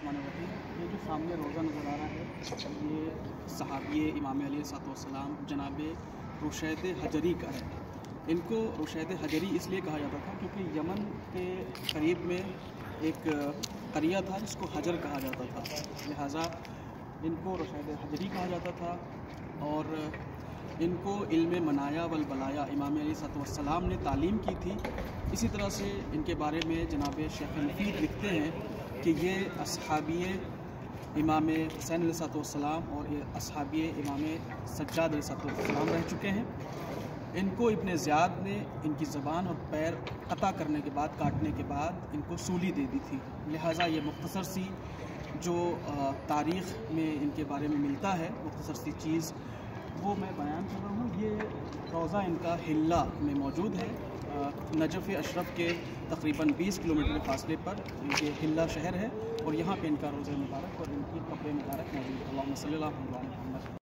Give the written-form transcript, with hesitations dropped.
یہ جو سامنے روزہ نظر آ رہا ہے یہ صحابی امام علیہ السلام جناب رشید حجری کا ہے۔ ان کو رشید حجری اس لیے کہا جاتا تھا کیونکہ یمن کے قریب میں ایک قریہ تھا جس کو حجر کہا جاتا تھا، لہٰذا ان کو رشید حجری کہا جاتا تھا۔ اور ان کو علم منایا والبلایا امام علیہ السلام نے تعلیم کی تھی۔ اسی طرح سے ان کے بارے میں جناب شیخ مفید لکھتے ہیں کہ یہ اصحابی امام حسین علیہ السلام اور یہ اصحابی امام سجاد علیہ السلام رہ چکے ہیں۔ ان کو ابن زیاد نے ان کی زبان اور پیر قطع کرنے کے بعد، کاٹنے کے بعد ان کو سولی دے دی تھی، لہٰذا یہ مختصر سی جو تاریخ میں ان کے بارے میں ملتا ہے، مختصر سی چیز وہ میں بیان کر رہا ہوں۔ یہ روضہ ان کا حلہ میں موجود ہے، نجف اشرف کے تقریباً 20 کلومیٹر کے فاصلے پر یہ حلہ شہر ہے، اور یہاں پہ ان کا روضہ مبارک اور ان کی قبر مبارک موجود ہے۔ اللہم صلی اللہ علیہ وسلم۔